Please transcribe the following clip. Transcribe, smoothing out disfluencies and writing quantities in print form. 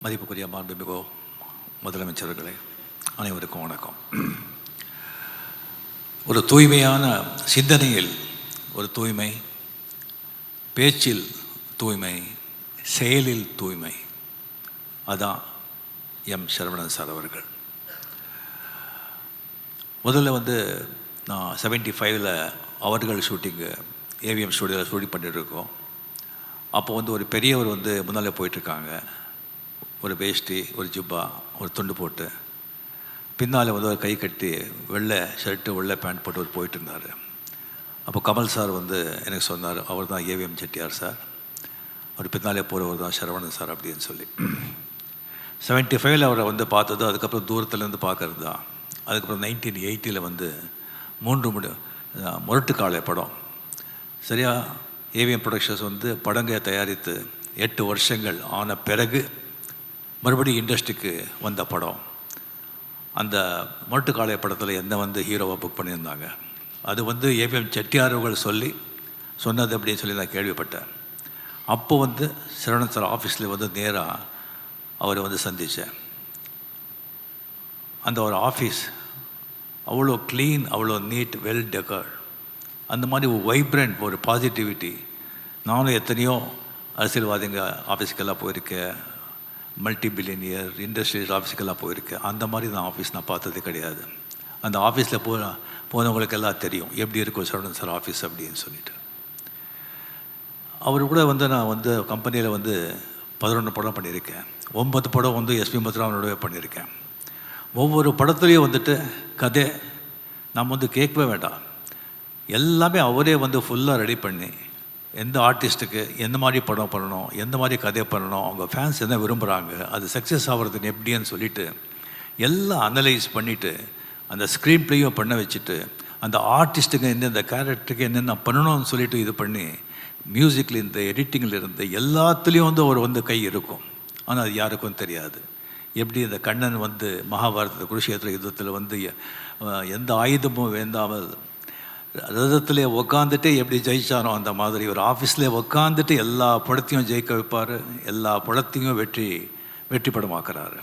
மதிப்புக்குரிய மாண்புமிகு முதலமைச்சர்களே, அனைவருக்கும் வணக்கம். ஒரு தூய்மையான சிந்தனையில் ஒரு தூய்மை, பேச்சில் தூய்மை, செயலில் தூய்மை, அதான் எம் சரவணன் சார் அவர்கள். முதல்ல நான் 75 அவர்கள் ஷூட்டிங்கு ஏவிஎம் ஸ்டுடியோவில் ஷூட்டிங் பண்ணிகிட்ருக்கோம். அப்போ ஒரு பெரியவர் முன்னால் போயிட்டுருக்காங்க. ஒரு வேஷ்டி, ஒரு ஜிப்பா, ஒரு துண்டு போட்டு, பின்னால் ஒரு கை கட்டி வெள்ளை ஷர்ட்டு வெள்ளை பேண்ட் போட்டு போயிட்டு இருந்தார். அப்போ கமல் சார் எனக்கு சொன்னார், அவர் தான் ஏவிஎம் செட்டியார் சார், அவர் பின்னாலே போகிறவர் தான் சரவணன் சார் அப்படின்னு சொல்லி. 75 அவரை பார்த்தது, அதுக்கப்புறம் தூரத்துலேருந்து பார்க்கறது தான். அதுக்கப்புறம் 1980 முரட்டுக்காலை படம் சரியாக ஏவிஎம் ப்ரொடக்ஷன்ஸ் படங்களை தயாரித்து 8 வருஷங்கள் ஆன பிறகு மறுபடியும் இண்டஸ்ட்ரிக்கு வந்த படம். அந்த முரட்டுக்காலை படத்தில் என்ன ஹீரோவாக புக் பண்ணியிருந்தாங்க. அது ஏவிஎம் செட்டியார்கள் சொன்னது அப்படின்னு சொல்லி நான் கேள்விப்பட்டேன். அப்போது சரவணன் சார் ஆஃபீஸில் நேராக அவரை சந்தித்தேன். அந்த ஒரு ஆஃபீஸ் அவ்வளோ க்ளீன், அவ்வளோ நீட், வெல் டெக்கர்ட், அந்த மாதிரி ஒரு வைப்ரண்ட், ஒரு பாசிட்டிவிட்டி. நானும் எத்தனையோ அரசியல்வாதிங்க ஆஃபீஸுக்கெல்லாம் போயிருக்கேன், மல்டி பில்லியனியர் இண்டஸ்ட்ரியல் ஆஃபீஸுக்கெல்லாம் போயிருக்கேன். அந்த மாதிரி ஆஃபீஸ் நான் பார்த்தது கிடையாது. அந்த ஆஃபீஸில் போனவங்களுக்கெல்லாம் தெரியும் எப்படி இருக்கும் சரவணன் சார் ஆஃபீஸ் அப்படின்னு சொல்லிட்டு. அவர் கூட நான் கம்பெனியில் 11 படம் பண்ணியிருக்கேன். 9 படம் எஸ்பி முத்துராமனோடவே பண்ணியிருக்கேன். ஒவ்வொரு படத்துலேயும் கதை நம்ம கேட்கவே வேண்டாம், எல்லாமே அவரே ஃபுல்லாக ரெடி பண்ணி எந்த ஆர்டிஸ்ட்டுக்கு எந்த மாதிரி படம் பண்ணணும், எந்த மாதிரி கதை பண்ணணும், அவங்க ஃபேன்ஸ் என்ன விரும்புகிறாங்க, அது சக்ஸஸ் ஆகிறதுன்னு எப்படின்னு சொல்லிவிட்டு எல்லாம் அனலைஸ் பண்ணிவிட்டு அந்த ஸ்க்ரீன் ப்ளேயும் பண்ண வச்சுட்டு அந்த ஆர்டிஸ்ட்டுக்கு எந்தெந்த கேரக்டருக்கு என்னென்ன பண்ணணும்னு சொல்லிட்டு இது பண்ணி மியூசிக்கில் இருந்து எடிட்டிங்கில் இருந்து எல்லாத்துலேயும் அவர் கை இருக்கும். ஆனால் அது யாருக்கும் தெரியாது. எப்படி இந்த கண்ணன் மகாபாரத குருஷேத்திர யுத்தத்தில் எந்த ஆயுதமும் வேண்டாமல் ரதத்திலே உக்காந்துட்டு எப்படி ஜெயிச்சானோ அந்த மாதிரி ஒரு ஆஃபீஸ்லேயே உக்காந்துட்டு எல்லா படத்தையும் ஜெயிக்க வைப்பார், எல்லா படத்தையும் வெற்றி படமாக்குறாரு.